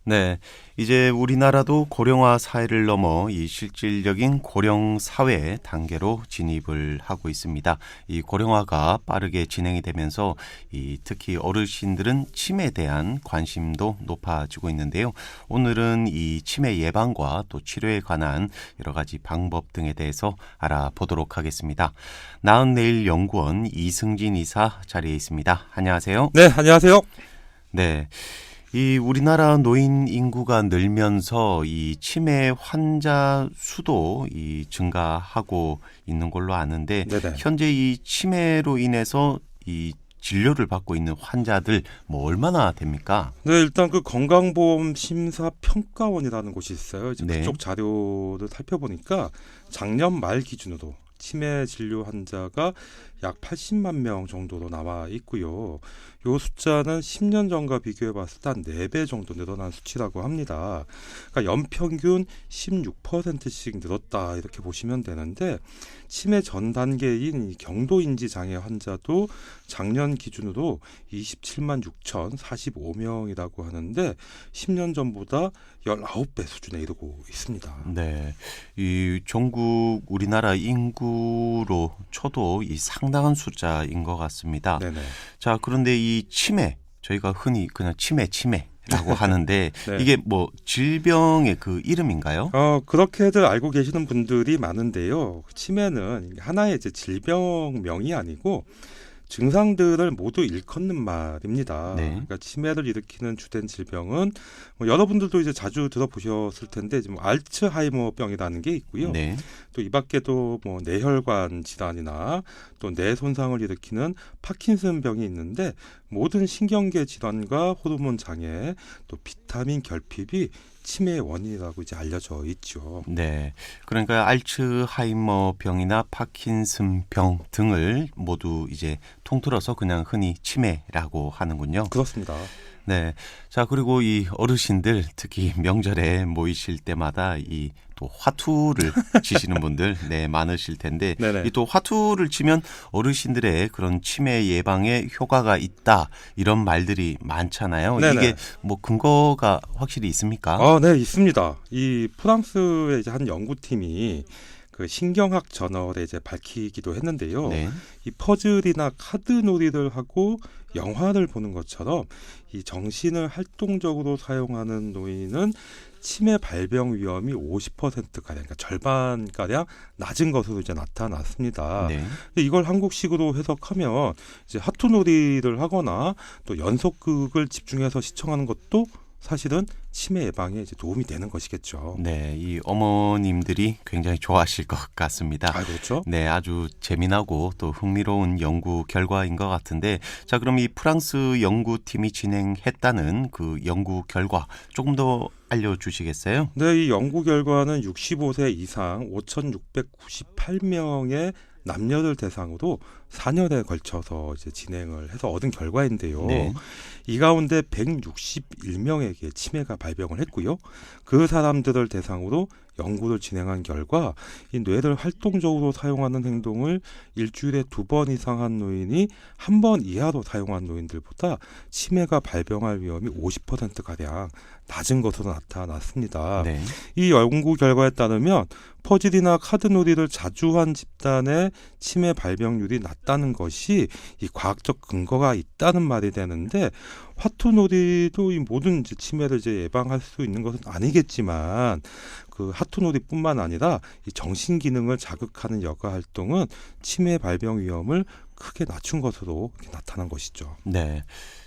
네, 이제 우리나라도 고령화 사회를 넘어 이 실질적인 고령 사회 단계로 진입을 하고 있습니다. 이 고령화가 빠르게 진행이 되면서 특히 어르신들은 치매에 대한 관심도 높아지고 있는데요. 오늘은 이 치매 예방과 또 치료에 관한 여러 가지 방법 등에 대해서 알아보도록 하겠습니다. 나은내일 연구원 이승진 이사 자리에 있습니다. 안녕하세요. 네, 안녕하세요. 네. 이 우리나라 노인 인구가 늘면서 이 치매 환자 수도 증가하고 있는 걸로 아는데 네네. 현재 이 치매로 인해서 이 진료를 받고 있는 환자들 뭐 얼마나 됩니까? 네, 일단 그 건강보험 심사평가원이라는 곳이 있어요. 이제 네. 그쪽 자료를 살펴보니까 작년 말 기준으로 치매 진료 환자가 약 80만 명 정도로 나와 있고요. 이 숫자는 10년 전과 비교해 봤을 때 한 4배 정도 늘어난 수치라고 합니다. 그러니까 연평균 16%씩 늘었다 이렇게 보시면 되는데 치매 전 단계인 이 경도인지 장애 환자도 작년 기준으로 27만 6,045명이라고 하는데 10년 전보다 19배 수준에 이르고 있습니다. 네. 이 전국 우리나라 인구로 쳐도 이 상당한 숫자인 것 같습니다. 네네. 자, 그런데 이 치매, 저희가 흔히 그냥 치매라고 하는데 네. 이게 뭐 질병의 그 이름인가요? 그렇게들 알고 계시는 분들이 많은데요. 치매는 하나의 이제 질병명이 아니고 증상들을 모두 일컫는 말입니다. 네. 그러니까 치매를 일으키는 주된 질병은 뭐 여러분들도 이제 자주 들어보셨을 텐데 지금 알츠하이머병이라는 게 있고요. 네. 또 이 밖에도 뭐 뇌혈관 질환이나 또 뇌 손상을 일으키는 파킨슨병이 있는데 모든 신경계 질환과 호르몬 장애 또 비타민 결핍이 치매의 원인이라고 이제 알려져 있죠. 네. 그러니까 알츠하이머 병이나 파킨슨 병 등을 모두 이제 통틀어서 그냥 흔히 치매라고 하는군요. 그렇습니다. 네. 자, 그리고 이 어르신들 특히 명절에 모이실 때마다 또 화투를 치시는 분들 네, 많으실 텐데 네네. 이 또 화투를 치면 어르신들의 그런 치매 예방에 효과가 있다 이런 말들이 많잖아요. 네네. 이게 뭐 근거가 확실히 있습니까? 네, 있습니다. 이 프랑스의 이제 한 연구팀이 그 신경학 저널에 이제 밝히기도 했는데요. 네. 이 퍼즐이나 카드 놀이를 하고 영화를 보는 것처럼 이 정신을 활동적으로 사용하는 노인은 치매 발병 위험이 50%가량, 그러니까 절반가량 낮은 것으로 이제 나타났습니다. 네. 근데 이걸 한국식으로 해석하면 이제 하투놀이를 하거나 또 연속극을 집중해서 시청하는 것도 사실은 치매 예방에 이제 도움이 되는 것이겠죠. 네, 이 어머님들이 굉장히 좋아하실 것 같습니다. 그렇죠. 네, 아주 재미나고 또 흥미로운 연구 결과인 것 같은데, 자, 그럼 이 프랑스 연구팀이 진행했다는 그 연구 결과 조금 더 알려주시겠어요? 네, 이 연구 결과는 65세 이상 5,698명의 남녀를 대상으로 4년에 걸쳐서 이제 진행을 해서 얻은 결과인데요. 네. 이 가운데 161명에게 치매가 발병을 했고요. 그 사람들을 대상으로 연구를 진행한 결과 이 뇌를 활동적으로 사용하는 행동을 일주일에 2번 이상 한 노인이 1번 이하로 사용한 노인들보다 치매가 발병할 위험이 50%가량 낮은 것으로 나타났습니다. 네. 이 연구 결과에 따르면 퍼즐이나 카드놀이를 자주 한 집단의 치매 발병률이 낮다는 것이 이 과학적 근거가 있다는 말이 되는데 화투놀이도 이 모든 이제 치매를 이제 예방할 수 있는 것은 아니겠지만 그 하투놀이뿐만 아니라 이 정신 기능을 자극하는 여가 활동은 치매 발병 위험을 크게 낮춘 것으로 이렇게 나타난 것이죠. 네.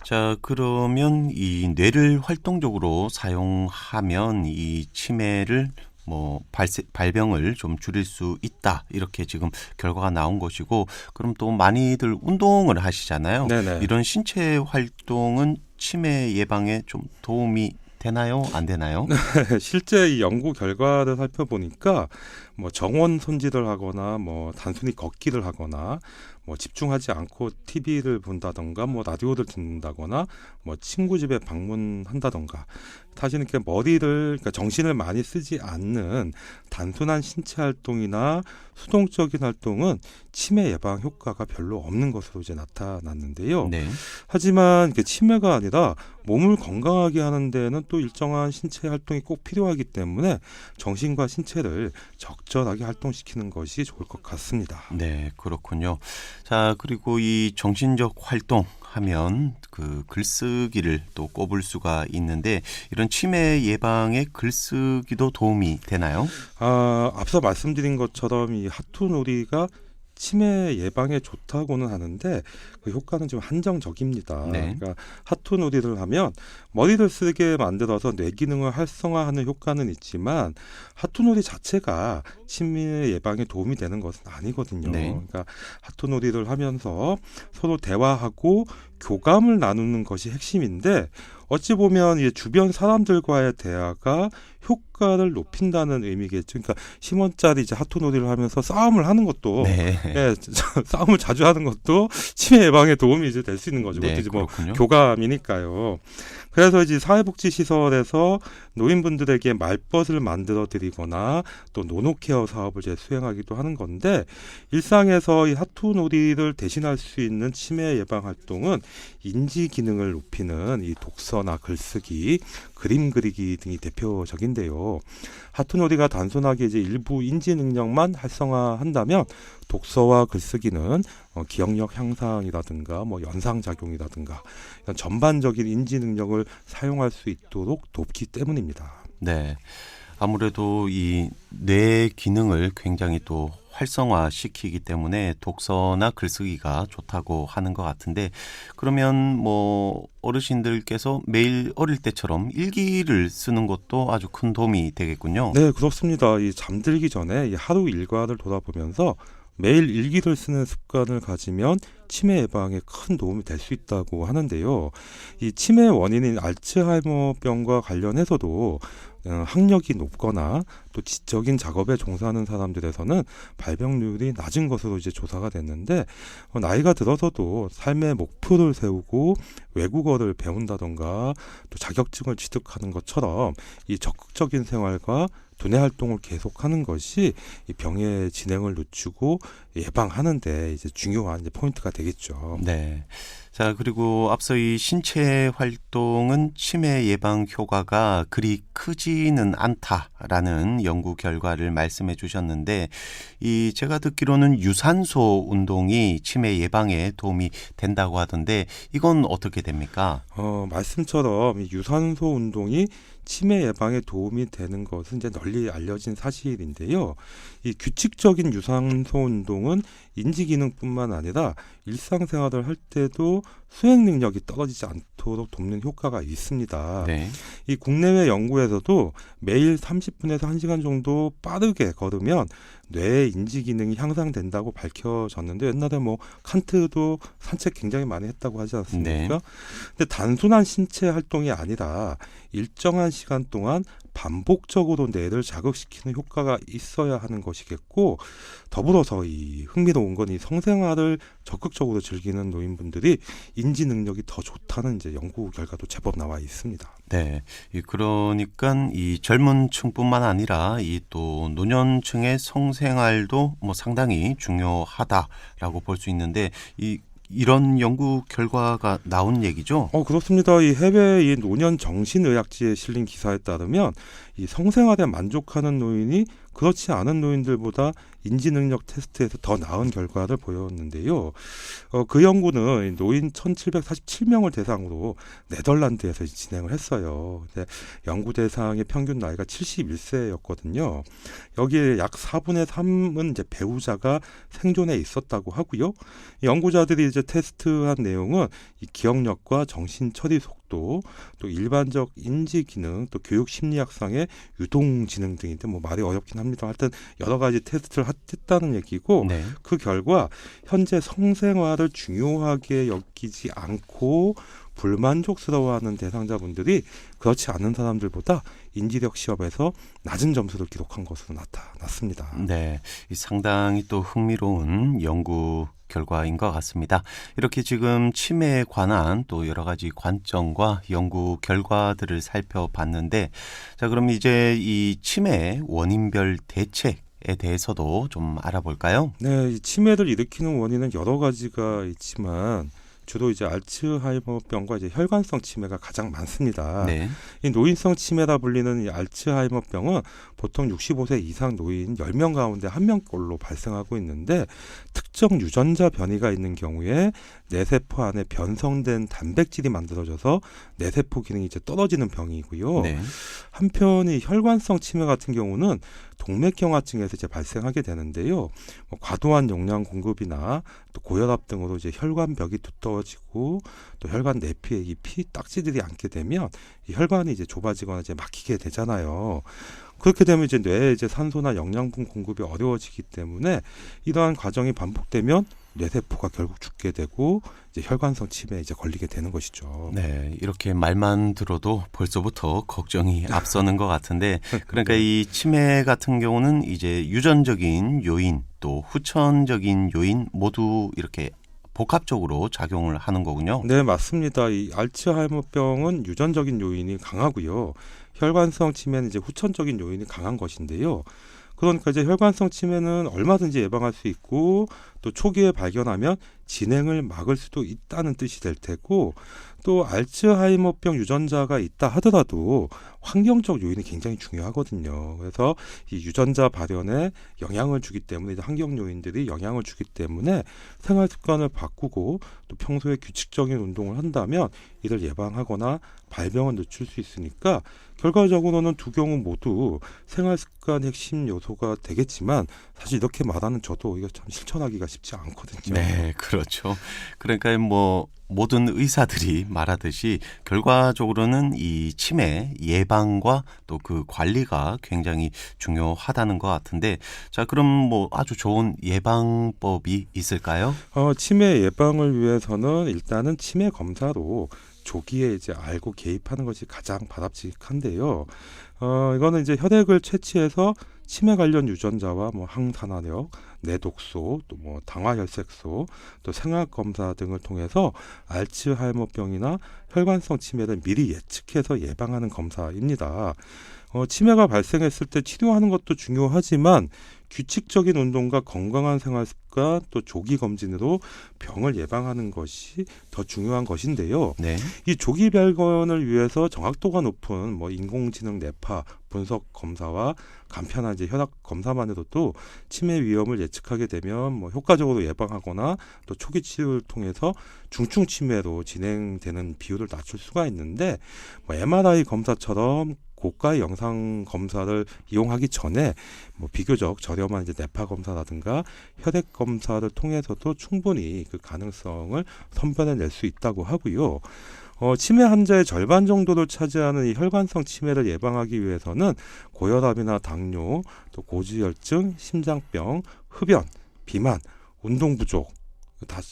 자, 그러면 이 뇌를 활동적으로 사용하면 이 치매를 발병을 좀 줄일 수 있다. 이렇게 지금 결과가 나온 것이고, 그럼 또 많이들 운동을 하시잖아요. 네네. 이런 신체 활동은 치매 예방에 좀 도움이 되나요? 안 되나요? 실제 이 연구 결과를 살펴보니까 뭐 정원 손질을 하거나 뭐 단순히 걷기를 하거나 뭐 집중하지 않고 TV를 본다던가 뭐 라디오를 듣는다거나 뭐 친구 집에 방문한다던가 사실은 이렇게 그러니까 정신을 많이 쓰지 않는 단순한 신체 활동이나 수동적인 활동은 치매 예방 효과가 별로 없는 것으로 이제 나타났는데요. 네. 하지만 이게 치매가 아니라 몸을 건강하게 하는 데는 또 일정한 신체 활동이 꼭 필요하기 때문에 정신과 신체를 적절하게 활동시키는 것이 좋을 것 같습니다. 네, 그렇군요. 자, 그리고 이 정신적 활동 하면 그 글쓰기를 또 꼽을 수가 있는데 이런 치매 예방에 글쓰기도 도움이 되나요? 앞서 말씀드린 것처럼 이 하투놀이가 치매 예방에 좋다고는 하는데 그 효과는 좀 한정적입니다. 네. 그러니까 하투놀이를 하면 머리를 쓰게 만들어서 뇌 기능을 활성화하는 효과는 있지만 하투놀이 자체가 치매 예방에 도움이 되는 것은 아니거든요. 네. 그러니까 하투놀이를 하면서 서로 대화하고 교감을 나누는 것이 핵심인데 어찌 보면 이 주변 사람들과의 대화가 효과를 높인다는 의미겠죠. 그러니까 10원짜리 이제 하투놀이를 하면서 싸움을 하는 것도 네. 예, 싸움을 자주 하는 것도 치매 예방에 도움이 이제 될 수 있는 거죠. 네, 그것도 이제 뭐 그렇군요. 교감이니까요. 그래서 이제 사회복지시설에서 노인분들에게 말벗을 만들어 드리거나 또 노노케어 사업을 이제 수행하기도 하는 건데 일상에서 이 하투놀이를 대신할 수 있는 치매 예방 활동은 인지 기능을 높이는 이 독서나 글쓰기, 그림 그리기 등이 대표적인데요. 하투놀이가 단순하게 이제 일부 인지 능력만 활성화한다면 독서와 글쓰기는 기억력 향상이라든가 뭐 연상 작용이라든가 이런 전반적인 인지 능력을 사용할 수 있도록 돕기 때문입니다. 네. 아무래도 이 뇌 기능을 굉장히 또 활성화시키기 때문에 독서나 글쓰기가 좋다고 하는 것 같은데 그러면 뭐 어르신들께서 매일 어릴 때처럼 일기를 쓰는 것도 아주 큰 도움이 되겠군요. 네, 그렇습니다. 이 잠들기 전에 이 하루 일과를 돌아보면서 매일 일기를 쓰는 습관을 가지면 치매 예방에 큰 도움이 될 수 있다고 하는데요. 이 치매 원인인 알츠하이머병과 관련해서도 학력이 높거나 또 지적인 작업에 종사하는 사람들에서는 발병률이 낮은 것으로 이제 조사가 됐는데 나이가 들어서도 삶의 목표를 세우고 외국어를 배운다던가 또 자격증을 취득하는 것처럼 이 적극적인 생활과 두뇌 활동을 계속하는 것이 이 병의 진행을 늦추고 예방하는데 이제 중요한 이제 포인트가 되겠죠. 네. 자, 그리고 앞서 이 신체 활동은 치매 예방 효과가 그리 크지는 않다라는 연구 결과를 말씀해 주셨는데 이 제가 듣기로는 유산소 운동이 치매 예방에 도움이 된다고 하던데 이건 어떻게 됩니까? 말씀처럼 이 유산소 운동이 치매 예방에 도움이 되는 것은 이제 널리 알려진 사실인데요. 이 규칙적인 유산소 운동은 인지 기능뿐만 아니라 일상생활을 할 때도 수행 능력이 떨어지지 않도록 돕는 효과가 있습니다. 네. 이 국내외 연구에서도 매일 30분에서 1시간 정도 빠르게 걸으면 뇌의 인지 기능이 향상된다고 밝혀졌는데 옛날에 뭐 칸트도 산책 굉장히 많이 했다고 하지 않습니까? 네. 근데 단순한 신체 활동이 아니라 일정한 시간 동안 반복적으로 뇌를 자극시키는 효과가 있어야 하는 것이겠고 더불어서 이 흥미로운 건 이 성생활을 적극적으로 즐기는 노인분들이 인지 능력이 더 좋다는 이제 연구 결과도 제법 나와 있습니다. 네. 그러니까 이 젊은 층뿐만 아니라 이 또 노년층의 성생활도 뭐 상당히 중요하다라고 볼 수 있는데 이런 연구 결과가 나온 얘기죠? 그렇습니다. 이 해외 이 노년 정신의학지에 실린 기사에 따르면 이 성생활에 만족하는 노인이 그렇지 않은 노인들보다 인지능력 테스트에서 더 나은 결과를 보였는데요. 그 연구는 노인 1,747명을 대상으로 네덜란드에서 진행을 했어요. 근데 연구 대상의 평균 나이가 71세였거든요. 여기에 약 4분의 3은 이제 배우자가 생존에 있었다고 하고요. 연구자들이 이제 테스트한 내용은 이 기억력과 정신 처리 속도, 또 일반적 인지 기능, 또 교육 심리학상의 유동 지능 등인데 뭐 말이 어렵긴 합니다. 하여튼 여러 가지 테스트를 했다는 얘기고 네. 그 결과 현재 성생활을 중요하게 여기지 않고 불만족스러워하는 대상자분들이 그렇지 않은 사람들보다 인지력 시험에서 낮은 점수를 기록한 것으로 나타났습니다. 네, 이 상당히 또 흥미로운 연구 결과인 것 같습니다. 이렇게 지금 치매에 관한 또 여러 가지 관점과 연구 결과들을 살펴봤는데, 자, 그럼 이제 이 치매 원인별 대책에 대해서도 좀 알아볼까요? 네, 이 치매를 일으키는 원인은 여러 가지가 있지만 주로 이제 알츠하이머병과 이제 혈관성 치매가 가장 많습니다. 네. 이 노인성 치매라 불리는 이 알츠하이머병은 보통 65세 이상 노인 10명 가운데 1명꼴로 발생하고 있는데, 특정 유전자 변이가 있는 경우에 뇌세포 안에 변성된 단백질이 만들어져서 뇌세포 기능이 이제 떨어지는 병이고요. 네. 한편 이 혈관성 치매 같은 경우는 동맥경화증에서 이제 발생하게 되는데요. 과도한 용량 공급이나 또 고혈압 등으로 이제 혈관벽이 두터워지고 또 혈관 내피에 이 피 딱지들이 앉게 되면 이 혈관이 이제 좁아지거나 이제 막히게 되잖아요. 그렇게 되면 이제 뇌에 이제 산소나 영양분 공급이 어려워지기 때문에 이러한 과정이 반복되면 뇌세포가 결국 죽게 되고 이제 혈관성 치매에 이제 걸리게 되는 것이죠. 네, 이렇게 말만 들어도 벌써부터 걱정이 앞서는 것 같은데, 그러니까 이 치매 같은 경우는 이제 유전적인 요인 또 후천적인 요인 모두 이렇게 복합적으로 작용을 하는 거군요. 네, 맞습니다. 이 알츠하이머병은 유전적인 요인이 강하고요. 혈관성 치매는 이제 후천적인 요인이 강한 것인데요. 그러니까 이제 혈관성 치매는 얼마든지 예방할 수 있고 또 초기에 발견하면 진행을 막을 수도 있다는 뜻이 될 테고, 또 알츠하이머병 유전자가 있다 하더라도 환경적 요인이 굉장히 중요하거든요. 그래서 이 유전자 발현에 영향을 주기 때문에 환경 요인들이 영향을 주기 때문에 생활 습관을 바꾸고 또 평소에 규칙적인 운동을 한다면 이를 예방하거나 발병을 늦출 수 있으니까 결과적으로는 두 경우 모두 생활 습관 핵심 요소가 되겠지만, 사실 이렇게 말하는 저도 이거 참 실천하기가 쉽지 않거든요. 네, 그렇죠. 그러니까 뭐 모든 의사들이 말하듯이 결과적으로는 이 치매 예방과 또 그 관리가 굉장히 중요하다는 것 같은데, 자, 그럼 뭐 아주 좋은 예방법이 있을까요? 치매 예방을 위해서는 일단은 치매 검사로 조기에 이제 알고 개입하는 것이 가장 바람직한데요. 이거는 이제 혈액을 채취해서 치매 관련 유전자와 뭐 항산화력, 뇌독소, 또 뭐 당화혈색소, 또 생학 검사 등을 통해서 알츠하이머병이나 혈관성 치매를 미리 예측해서 예방하는 검사입니다. 치매가 발생했을 때 치료하는 것도 중요하지만 규칙적인 운동과 건강한 생활 습관 또 조기 검진으로 병을 예방하는 것이 더 중요한 것인데요. 네. 이 조기 발견을 위해서 정확도가 높은 뭐 인공지능 뇌파 분석 검사와 간편한 이제 혈압 검사만으로도 치매 위험을 예측하게 되면 뭐 효과적으로 예방하거나 또 초기 치료를 통해서 중증 치매로 진행되는 비율을 낮출 수가 있는데, 뭐 MRI 검사처럼 고가의 영상 검사를 이용하기 전에 뭐 비교적 저렴한 이제 뇌파 검사라든가 혈액 검사를 통해서도 충분히 그 가능성을 선별해낼 수 있다고 하고요. 치매 환자의 절반 정도를 차지하는 이 혈관성 치매를 예방하기 위해서는 고혈압이나 당뇨, 또 고지혈증, 심장병, 흡연, 비만, 운동 부족,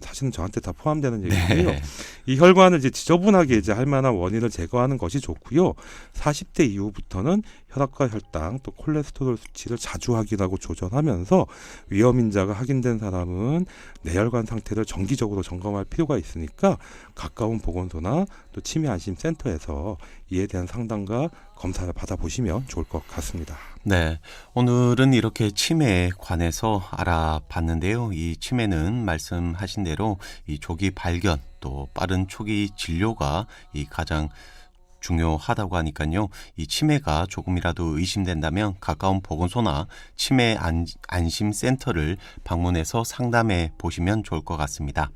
사실은 저한테 다 포함되는 얘기고요. 네. 이 혈관을 이제 지저분하게 이제 할 만한 원인을 제거하는 것이 좋고요. 40대 이후부터는 혈압과 혈당 또 콜레스테롤 수치를 자주 확인하고 조절하면서 위험인자가 확인된 사람은 뇌혈관 상태를 정기적으로 점검할 필요가 있으니까 가까운 보건소나 또 치매 안심 센터에서 이에 대한 상담과 검사를 받아보시면 좋을 것 같습니다. 네, 오늘은 이렇게 치매에 관해서 알아봤는데요. 이 치매는 말씀하신 대로 이 조기 발견 또 빠른 초기 진료가 이 가장 중요하다고 하니까요. 이 치매가 조금이라도 의심된다면 가까운 보건소나 치매 안심센터를 방문해서 상담해 보시면 좋을 것 같습니다.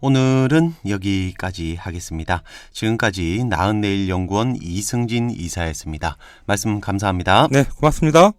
오늘은 여기까지 하겠습니다. 지금까지 나은내일연구원 이승진 이사였습니다. 말씀 감사합니다. 네, 고맙습니다.